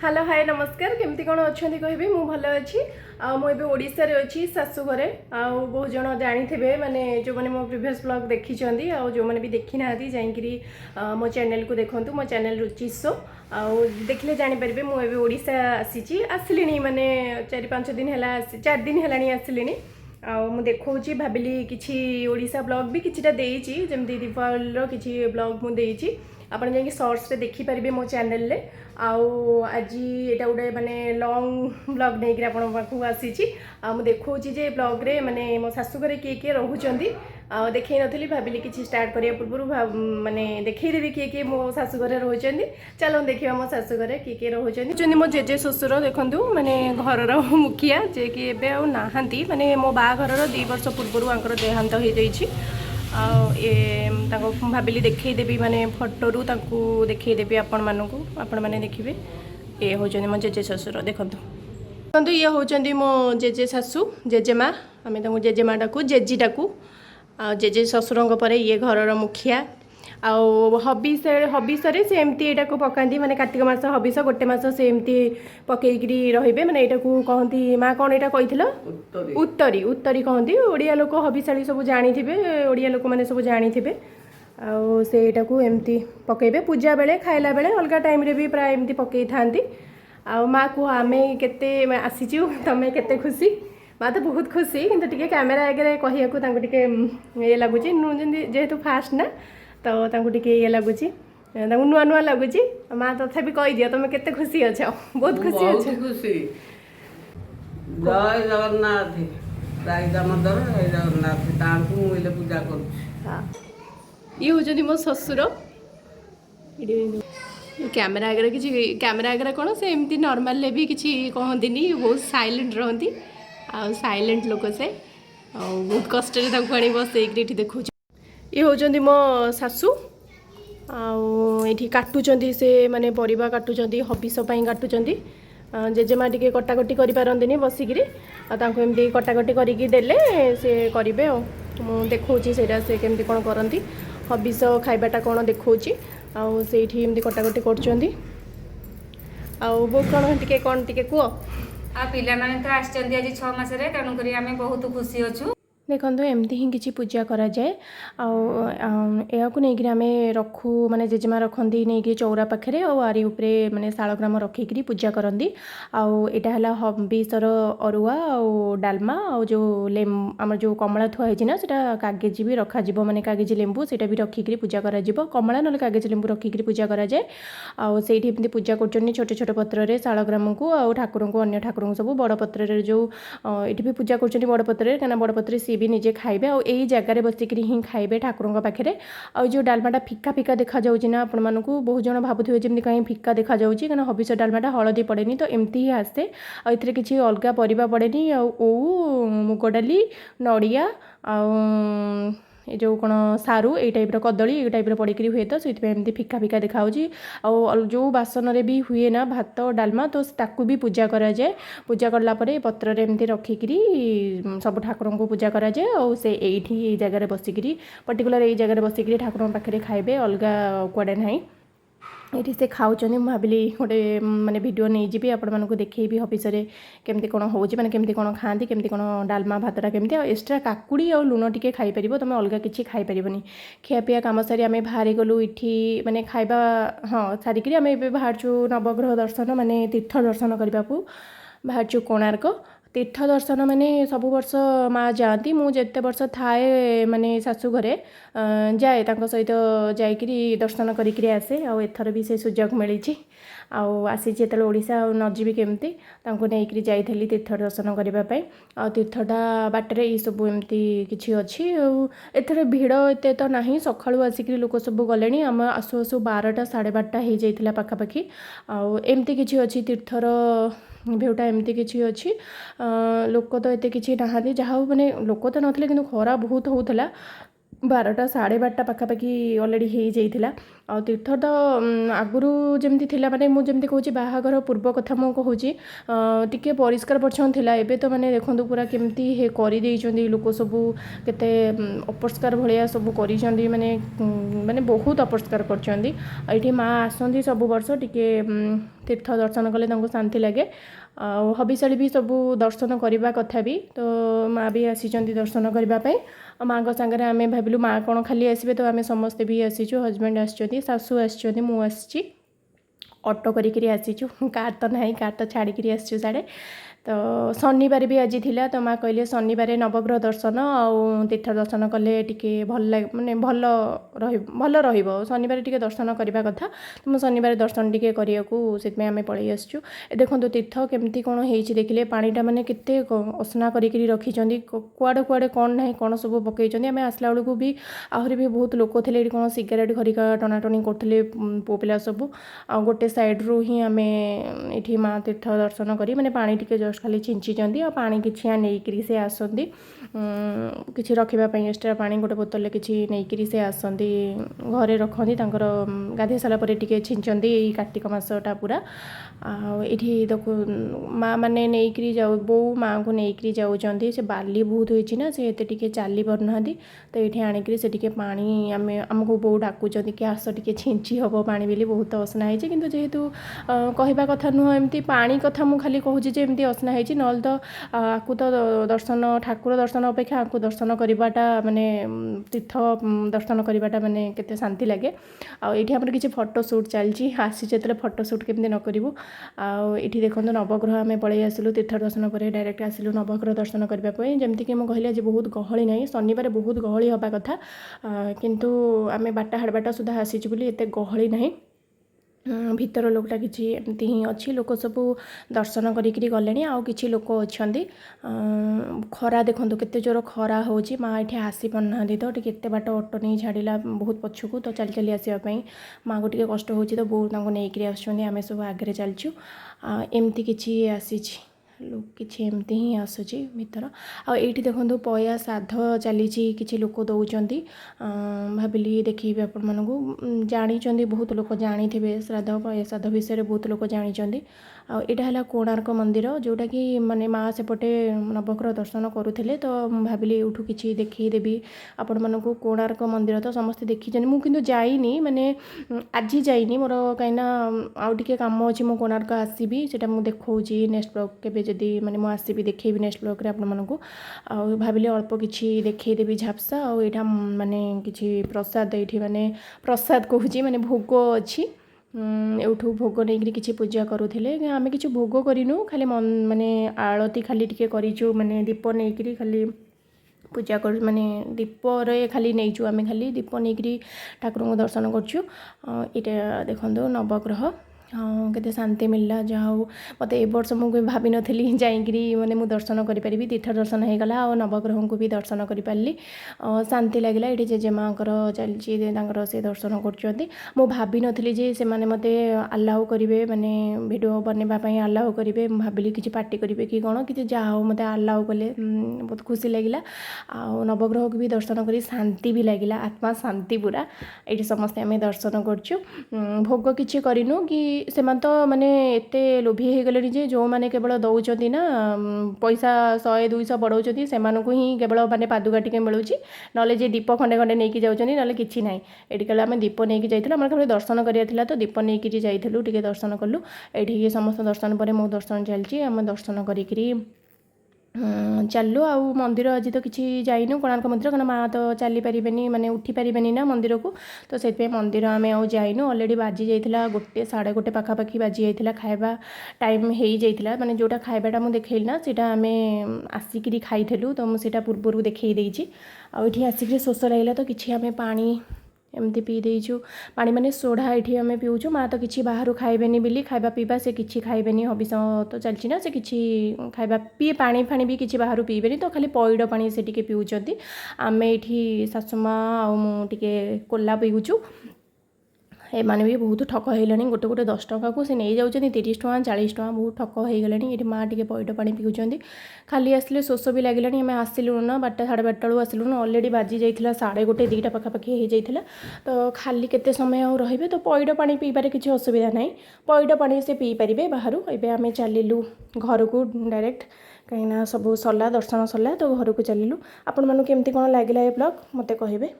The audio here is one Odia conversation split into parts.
हेलो हाय नमस्कार केमती कौन अच्छा कहबी मु भल अच्छी मुझे ओडिशा रे अच्छी शाशु घरे बहुत जन जानी माने जो मैंने मो प्रीवियस ब्लॉग देखी जो मैंने भी देखी ना जाकि मो चैनल को देखूँ मो चैनल रुचि शो देखले जानीपर मुझे ओडिशा आसली माने 4-5 दिन है 4 दिन है आसली आउ देखी भाविली किसी ओडिशा ब्लॉग भी किसीटा देती जमी दीपावली किसी ब्लॉग मुझे आप जाकि सर्ट्स देखिपारे मो चैनल रे आज यहाँ गोटे माने लंग ब्लॉग नहीं आपको आसी मुझे ब्लॉग रे माने मो शाशुघर किए किए रोचंती देखई नी भाविली किसी स्टार्ट करिया पूर्व माने देखईदेवी किए किए मो शाशुघर रोचंती चलो देखा मो शाशुघर किए किए रोचंती मो जेजे ससुर देखु माने घर मुखिया जे कि एबे आ नाहांती माने मो बाघर 2 वर्ष पूर्व देहांत हो जाइए भाविली देखईदेवी माने फोटोरू देखईदेवी आपण मैंने देखिए ये हूँ मो जेजे ससुर देखो ये हूँ मो जेजे शाशु जेजेमा आम जेजेमा डाकू जेजी डाकू जेजे ससुर पर ये घर मुखिया हबिस सेमती यहाँ को पकाती माने कार्तिक मास हबिस गोटे मास सेमती पकईकरी रे मैंने यहाँ को कहती माँ कौन यहाँ कही उत्तरी उत्तरी कहती ओडिया लोक हबिशाली सब जानी थे ओडिया लोक मैंने सब जानी थे आईटा को एमती पकईबे पूजा बेले खाइला बेले अलग टाइम रे भी प्राय एमती पकई था माँ कह आम के आसीचु तुम के खुशी माँ तो बहुत खुशी कि कैमेरा आगे कहूँ ये लगुच जेहेतु फास्ट ना तो टे ये लगुच नुआ नुआ लगुच माँ तथा कही दिया तुम के खुशी अच्छा बहुत खुशी अच्छा खुशी जय जगन्नाथ जय जगन्नाथ पूजा कर ये हूँ मो ससुर कैमेरा आगे किसी कैमेरा आगे कौन से एमती नॉर्मल भी किसी कहती बहुत साइलेंट रहती साइलेंट लोक से बहुत कष्ट आनी बसई देखो ये हूँ मो शाशु आठी काटुंट से माने परिवा काटुंट हबिस काटुंट जेजेमा टे कटाकटी करें बसिक एमती कटाकटी करदेले से करेंगे देखा से केमती कौन करती हबिस खाइबाटा कौन देखा से कटाकटी कर कौन टे कह पिला तो आसछन्ती आज 6 मास रे तेणुक आम बहुत खुशी अच्छु देखो एमती ही किसी पूजा करा जाए नहीं आम रखू माने जेजेमा रखती नहीं चौरा पाखे आरी उपरे माने शालग्राम रखिकी पूजा करती आईटा हबिसर अरुआ डालमा जो आम जो कमला थुआई ना सेटा कागज भी रखा माने कागज लेंबू से भी रखिकी पूजा कर कमला ना कागज लेंबू रखिकी पूजा कराए आमती पूजा कर छोटे छोटे पत्र शालग्राम को ठाकुर को अन्य ठाकुर सब बड़ पत्र जो ये भी पूजा कर बड़ पत्र क्या बड़ पत्र सी भी निजे खाइबे आई जगार बसिक ही खाइबे ठाकुर पाखे जो डालमाटा फिका फिका देखा जाऊँगा आपण मानक बहुत जन भावुए जमी कहीं फिका देखा जाऊँगी क्या हबिस डालमाटा हलदी पड़ेनी तो एमती ही आसे आए किसी अलग परिवा पड़ेनी मुग डाली नड़िया ये जो कौन सारू ये टाइप कदली ये टाइप पड़ी हुए तो से एमती फिका फिका देखा जो बासन रे भी हुए ना भात डालमा तो ताकू भी पूजा करा जाए पूजा कलापर पत्र एमती रखिकी सब ठाकुर को पूजा करा जाए और से ये जगार बसिक पर्टिकुलर ये जगार बसिक ठाकुर पाखे खाइबे अलग कड़े ना ये से खाऊँ भाविली गोटे माने वीडियो नहीं जी आपण मानक देखी हबिस केमती कौन हो माने केमती कौन खाती केमती कौन डालमा भातटा केमती एक्सट्रा काकुड़ी और लुण टिके खाई परिबो तुम अलग किसी खाई परिबनी खियापिया काम सारी आम बाहरी गलु इठी माने खाइबा हाँ सारिकी आम ए बाहरचु नवग्रह दर्शन माने तीर्थ दर्शन करने को बाहरचु कोणार्क तीर्थ दर्शन माने सब वर्ष माँ जाती मुझे वर्ष थाए माने शाशु घरे जाए सहित जाकरी दर्शन करी आसे आथर भी से सुजोग मिली आसी जो ओडिशा नजीबी केमती नहीं जाइली तीर्थ दर्शन करने तीर्थटा बाटर ये सब एमती किसी अच्छी एथर भिड़ एत तो ना सका आसिक लोक सब गले आम आसु आसु 12टा 12:30 हो जाता पाखापाखि आमती किसी अच्छी तीर्थर भेवटा एमती किसी अच्छी लोक तो एत कि नहांती जहाँ मैंने लोक तो नथिले किंतु खरा बहुत होता 12टा 12:30 पाखापाखि अलरेडी हो जाता ଆଉ ତୀର୍ଥ ତ ଆଗରୁ ଯେମିତି ଥିଲା ମାନେ ମୁଁ ଯେମିତି କହୁଛି ବାହାଘର ପୂର୍ବ କଥା ମୁଁ କହୁଛି ଟିକେ ପରିଷ୍କାର ପରିଚ୍ଛନ୍ନ ଥିଲା। ଏବେ ତ ମାନେ ଦେଖନ୍ତୁ ପୁରା କେମିତି କରିଦେଇଛନ୍ତି ଲୋକ ସବୁ କେତେ ଅପରିଷ୍କାର ଭଳିଆ ସବୁ କରିଛନ୍ତି ମାନେ ମାନେ ବହୁତ ଅପରିଷ୍କାର କରିଛନ୍ତି। ଆଉ ଏଠି ମାଆ ଆସନ୍ତି ସବୁ ବର୍ଷ ଟିକେ ତୀର୍ଥ ଦର୍ଶନ କଲେ ତାଙ୍କୁ ଶାନ୍ତି ଲାଗେ। ଆଉ ହବିଷାଳି ବି ସବୁ ଦର୍ଶନ କରିବା କଥା ବି ତ ମାଆ ବି ଆସିଛନ୍ତି ଦର୍ଶନ କରିବା ପାଇଁ। ଆଉ ମାଆଙ୍କ ସାଙ୍ଗରେ ଆମେ ଭାବିଲୁ ମାଆ କ'ଣ ଖାଲି ଆସିବେ ତ ଆମେ ସମସ୍ତେ ବି ଆସିଛୁ। ହଜବେଣ୍ଡ ଆସିଛନ୍ତି, ଶାଶୁ ଆସିଛନ୍ତି, ମୁଁ ଆସିଛି, ଅଟୋ କରିକିରି ଆସିଛୁ। କାର୍ ତ ନାହିଁ, କାର୍ ତ ଛାଡ଼ିକିରି ଆସିଛୁ ସାଡ଼େ। ତ ଶନିବାର ବି ଆଜି ଥିଲା ତ ମାଆ କହିଲେ ଶନିବାର ନବଗ୍ରହ ଦର୍ଶନ ଆଉ ତୀର୍ଥ ଦର୍ଶନ କଲେ ଟିକେ ଭଲ ମାନେ ଭଲ ରହିବ। ଶନିବାର ଟିକେ ଦର୍ଶନ କରିବା କଥା। ତ ମୁଁ ଶନିବାର ଦର୍ଶନ ଟିକେ କରିବାକୁ ସେଥିପାଇଁ ଆମେ ପଳେଇ ଆସିଛୁ। ଦେଖନ୍ତୁ ତୀର୍ଥ କେମିତି କ'ଣ ହେଇଛି ଦେଖିଲେ, ପାଣିଟା ମାନେ କେତେ ଅସନା କରିକିରି ରଖିଛନ୍ତି, କୁଆଡ଼େ କୁଆଡ଼େ କ'ଣ ନାହିଁ କ'ଣ ସବୁ ପକେଇଛନ୍ତି। ଆମେ ଆସିଲା ବେଳକୁ ବି ଆହୁରି ବି ବହୁତ ଲୋକ ଥିଲେ, ଏଠି କ'ଣ ସିଗାରେଟ୍ ଘରିକା ଟଣାଟଣି କରୁଥିଲେ ପୁଅ ପିଲା ସବୁ। ଆଉ ଗୋଟେ ସାଇଡ଼୍ରୁ ହିଁ ଆମେ ଏଠି ମାଆ ତୀର୍ଥ ଦର୍ଶନ କରି ମାନେ ପାଣି ଟିକେ ଜଷ୍ଟ ଖାଲି ଛିଞ୍ଚିଛନ୍ତି ଆଉ ପାଣି କିଛି ନେଇକିରି ସେ ଆସନ୍ତି, କିଛି ରଖିବା ପାଇଁ ଏକ୍ସଟ୍ରା ପାଣି ଗୋଟେ ବୋତଲରେ କିଛି ନେଇକିରି ସେ ଆସନ୍ତି, ଘରେ ରଖନ୍ତି ତାଙ୍କର ଗାଧୋଇ ସାରିଲା ପରେ ଟିକେ ଛିଞ୍ଚନ୍ତି ଏଇ କାର୍ତ୍ତିକ ମାସଟା ପୁରା। ଆଉ ଏଠି ଦେଖୁ ମାଆ ମାନେ ନେଇକିରି ବୋଉ ମାଆଙ୍କୁ ନେଇକିରି ଯାଉଛନ୍ତି। ସେ ବାଲି ବହୁତ ହେଇଛି ନା, ସେ ଏତେ ଟିକେ ଚାଲି ପାରୁନାହାନ୍ତି ତ ଏଇଠି ଆଣିକିରି ସେ ଟିକେ ପାଣି ଆମକୁ ବୋଉ ଡାକୁଛନ୍ତି କି ଆସ ଟିକେ ଛିଞ୍ଚି ହେବ ପାଣି ବୋଲି, ବହୁତ ଅସନା ହେଇଛି। କିନ୍ତୁ ଯେହେତୁ କହିବା କଥା ନୁହଁ ଏମିତି ପାଣି କଥା ମୁଁ ଖାଲି କହୁଛି ଯେ ଏମିତି ଅସନା ହେଇଛି, ନହେଲେ ତ ଆକୁ ତ ଦର୍ଶନ ଠାକୁର ଦର୍ଶନ ଅପେକ୍ଷା ଆକୁ ଦର୍ଶନ କରିବାଟା ମାନେ ତୀର୍ଥ ଦର୍ଶନ କରିବାଟା ମାନେ କେତେ ଶାନ୍ତି ଲାଗେ। ଆଉ ଏଇଠି ଆମର କିଛି ଫଟୋ ସୁଟ୍ ଚାଲିଛି, ଆସିଛୁ ଯେତେବେଳେ ଫଟୋ ସୁଟ୍ କେମିତି ନ କରିବୁ। ଆଉ ଏଠି ଦେଖନ୍ତୁ ନବଗ୍ରହ ଆମେ ପଳେଇ ଆସିଲୁ ତୀର୍ଥ ଦର୍ଶନ ପରେ ଡାଇରେକ୍ଟ ଆସିଲୁ ନବଗ୍ରହ ଦର୍ଶନ କରିବା ପାଇଁ। ଯେମିତିକି ମୁଁ କହିଲି ଆଜି ବହୁତ ଗହଳି ନାହିଁ, ଶନିବାର ବହୁତ ଗହଳି ହେବା କଥା କିନ୍ତୁ ଆମେ 12ଟା ସାଢ଼େ 12ଟା ସୁଦ୍ଧା ଆସିଛୁ ବୋଲି ଏତେ ଗହଳି ନାହିଁ। ଭିତର ଲୋକଟା କିଛି ଏମିତି ହିଁ ଅଛି, ଲୋକ ସବୁ ଦର୍ଶନ କରିକିରି ଗଲେଣି, ଆଉ କିଛି ଲୋକ ଅଛନ୍ତି। ଖରା ଦେଖନ୍ତୁ କେତେ ଜୋର ଖରା ହେଉଛି, ମାଆ ଏଠି ଆସିପାରୁନାହାନ୍ତି ତ ଟିକେ ଏତେ ବାଟ ଅଟୋ ନେଇ ଛାଡ଼ିଲା ବହୁତ ପଛକୁ, ତ ଚାଲି ଚାଲି ଆସିବା ପାଇଁ ମାଆଙ୍କୁ ଟିକେ କଷ୍ଟ ହେଉଛି ତ ବୋଉ ତାଙ୍କୁ ନେଇକିରି ଆସୁଛନ୍ତି, ଆମେ ସବୁ ଆଗରେ ଚାଲିଛୁ। ଏମିତି କିଛି ଆସିଛି କିଛି ଏମିତି ହିଁ ଆସୁଛି ଭିତର। ଆଉ ଏଇଠି ଦେଖନ୍ତୁ ପୟା ଶ୍ରାଦ୍ଧ ଚାଲିଛି, କିଛି ଲୋକ ଦେଉଛନ୍ତି, ଭାବିଲି ଦେଖେଇବି ଆପଣମାନଙ୍କୁ। ଜାଣିଛନ୍ତି ବହୁତ ଲୋକ ଜାଣିଥିବେ ଶ୍ରାଦ୍ଧ ପୟା ଶ୍ରାଦ୍ଧ ବିଷୟରେ ବହୁତ ଲୋକ ଜାଣିଛନ୍ତି। ଆଉ ଏଇଟା ହେଲା କୋଣାର୍କ ମନ୍ଦିର, ଯେଉଁଟାକି ମାନେ ମାଆ ସେପଟେ ନବଗ୍ରହ ଦର୍ଶନ କରୁଥିଲେ ତ ମୁଁ ଭାବିଲି ଏଇଠୁ କିଛି ଦେଖେଇଦେବି ଆପଣମାନଙ୍କୁ। କୋଣାର୍କ ମନ୍ଦିର ତ ସମସ୍ତେ ଦେଖିଛନ୍ତି, ମୁଁ କିନ୍ତୁ ଯାଇନି, ମାନେ ଆଜି ଯାଇନି, ମୋର କାହିଁକିନା ଆଉ ଟିକେ କାମ ଅଛି, ମୁଁ କୋଣାର୍କ ଆସିବି, ସେଇଟା ମୁଁ ଦେଖାଉଛି ନେକ୍ସଟ ବ୍ଲଗ୍ କେବେ ଯଦି ମାନେ ମୁଁ ଆସିବି ଦେଖେଇବି ନେକ୍ସଟ ବ୍ଲଗ୍ରେ ଆପଣମାନଙ୍କୁ। ଆଉ ଭାବିଲି ଅଳ୍ପ କିଛି ଦେଖେଇଦେବି ଝାପ୍ସା। ଆଉ ଏଇଟା ମାନେ କିଛି ପ୍ରସାଦ, ଏଇଠି ମାନେ ପ୍ରସାଦ କହୁଛି ମାନେ ଭୋଗ ଅଛି, ଏଇଠୁ ଭୋଗ ନେଇକରି କିଛି ପୂଜା କରୁଥିଲେ। ଆମେ କିଛି ଭୋଗ କରିନୁ, ଖାଲି ମାନେ ଆଳତି ଖାଲି ଟିକେ କରିଛୁ, ମାନେ ଦୀପ ନେଇକରି ଖାଲି ପୂଜା କରୁ, ମାନେ ଦୀପରେ ଖାଲି ନେଇଛୁ, ଆମେ ଖାଲି ଦୀପ ନେଇକରି ଠାକୁରଙ୍କୁ ଦର୍ଶନ କରୁଛୁ। ଏଇଟା ଦେଖନ୍ତୁ ନବଗ୍ରହ, କେତେ ଶାନ୍ତି ମିଳିଲା। ଯାହା ହଉ ମୋତେ ଏ ବର୍ଷ ମୁଁ ଭାବିନଥିଲି ଯାଇକିରି ମାନେ ମୁଁ ଦର୍ଶନ କରିପାରିବି, ତୀର୍ଥ ଦର୍ଶନ ହେଇଗଲା ଆଉ ନବଗ୍ରହଙ୍କୁ ବି ଦର୍ଶନ କରିପାରିଲି, ଶାନ୍ତି ଲାଗିଲା। ଏଠି ଜେଜେମାଙ୍କର ଚାଲିଛି, ତାଙ୍କର ସେ ଦର୍ଶନ କରୁଛନ୍ତି। ମୁଁ ଭାବିନଥିଲି ଯେ ସେମାନେ ମୋତେ ଆଲାଉ କରିବେ, ମାନେ ଭିଡ଼ିଓ ବନେଇବା ପାଇଁ ଆଲାଉ କରିବେ, ମୁଁ ଭାବିଲି କିଛି ପାର୍ଟି କରିବେ କି କ'ଣ, କିଛି ଯାହା ହଉ ମୋତେ ଆଲାଉ କଲେ, ବହୁତ ଖୁସି ଲାଗିଲା। ଆଉ ନବଗ୍ରହକୁ ବି ଦର୍ଶନ କରି ଶାନ୍ତି ବି ଲାଗିଲା, ଆତ୍ମା ଶାନ୍ତି ପୁରା। ଏଇଠି ସମସ୍ତେ ଆମେ ଦର୍ଶନ କରୁଛୁ, ଭୋଗ କିଛି କରିନୁ କି ସେମାନେ ତ ମାନେ ଏତେ ଲୋଭି ହେଇଗଲେଣି ଯେ ଯେଉଁମାନେ କେବଳ ଦେଉଛନ୍ତି ନା ପଇସା 100 200 ବଢ଼ାଉଛନ୍ତି, ସେମାନଙ୍କୁ ହିଁ କେବଳ ମାନେ ପାଦୁକା ଟିକେ ମିଳୁଛି, ନହେଲେ ଯିଏ ଦୀପ ଖଣ୍ଡେ ଖଣ୍ଡେ ନେଇକି ଯାଉଛନ୍ତି, ନହେଲେ କିଛି ନାହିଁ। ଏଠି କାଳେ ଆମେ ଦୀପ ନେଇକି ଯାଇଥିଲୁ, ଆମର ଖାଲି ଦର୍ଶନ କରିବାର ଥିଲା ତ ଦୀପ ନେଇକିରି ଯାଇଥିଲୁ, ଟିକେ ଦର୍ଶନ କଲୁ। ଏଇଠିକି ସମସ୍ତ ଦର୍ଶନ ପରେ ମୋ ଦର୍ଶନ ଚାଲିଛି, ଆମେ ଦର୍ଶନ କରିକିରି ଚାଲୁ। ଆଉ ମନ୍ଦିର ଆଜି ତ କିଛି ଯାଇନୁ କୋଣାର୍କ ମନ୍ଦିର, କାରଣ ମାଆ ତ ଚାଲିପାରିବେନି, ମାନେ ଉଠିପାରିବେନି ନା ମନ୍ଦିରକୁ, ତ ସେଥିପାଇଁ ମନ୍ଦିର ଆମେ ଆଉ ଯାଇନୁ। ଅଲରେଡ଼ି ବାଜି ଯାଇଥିଲା 1 ସାଢ଼େ 1 ପାଖାପାଖି ବାଜି ଯାଇଥିଲା, ଖାଇବା ଟାଇମ୍ ହେଇଯାଇଥିଲା, ମାନେ ଯେଉଁଟା ଖାଇବାଟା ମୁଁ ଦେଖେଇଲି ନା ସେଇଟା ଆମେ ଆସିକିରି ଖାଇଥିଲୁ, ତ ମୁଁ ସେଇଟା ପୂର୍ବରୁ ଦେଖେଇ ଦେଇଛି। ଆଉ ଏଠି ଆସିକିରି ଶୋଷ ଲାଗିଲା ତ କିଛି ଆମେ ପାଣି ଏମିତି ପିଇ ଦେଇଛୁ, ପାଣି ମାନେ ସୋଢ଼ା ଏଠି ଆମେ ପିଉଛୁ। ମାଆ ତ କିଛି ବାହାରୁ ଖାଇବେନି ବୋଲି, ଖାଇବା ପିଇବା ସେ କିଛି ଖାଇବେନି, ହବିଷ ତ ଚାଲିଛି ନା, ସେ କିଛି ଖାଇବା ପାଣି ଫାଣି ବି କିଛି ବାହାରୁ ପିଇବେନି, ତ ଖାଲି ପଇଡ଼ ପାଣି ସେ ଟିକେ ପିଉଛନ୍ତି। ଆମେ ଏଇଠି ଶାଶୁ ମାଆ ଆଉ ମୁଁ ଟିକେ କୋଲା ପିଉଛୁ। एमाने भी बहुत ठक होइलानी गोटे गोटे 10 टंका को से नहीं जाउछनी 30 टंका 40 टंका बहुत ठक होइगलानी। एठी माँ टिके पइड पानी पिउछंती। खाली आसले शोष भी लागलानी। आम आसिलु ना 12 साढ़े 12 बेलू आसिलु ना ऑलरेडी बाजी जाइथिला 1:30 2टा पाखापाखि हो जाइथिला। तो खाली केते समय आ रहिबे तो पइड पानी पीबारे किछि असुविधा नाही। पइड पानी से पी परिबे बाहरु। एबे आमे चलिलु घर को डायरेक्ट कहीं सब सरला दर्शन सरला तो घर को चलिलु। आपण मानु केमती कोन लागिला ए ब्लॉग मते कहिबे।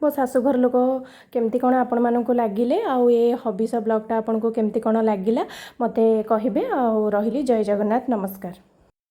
मो शाशुघर लोक केमती कौन आपण मानक लगिले आउ ये हबिस ब्लॉगटा आपन को केमती कौन लगिला मते कहिबे। आ रहिली जय जगन्नाथ नमस्कार।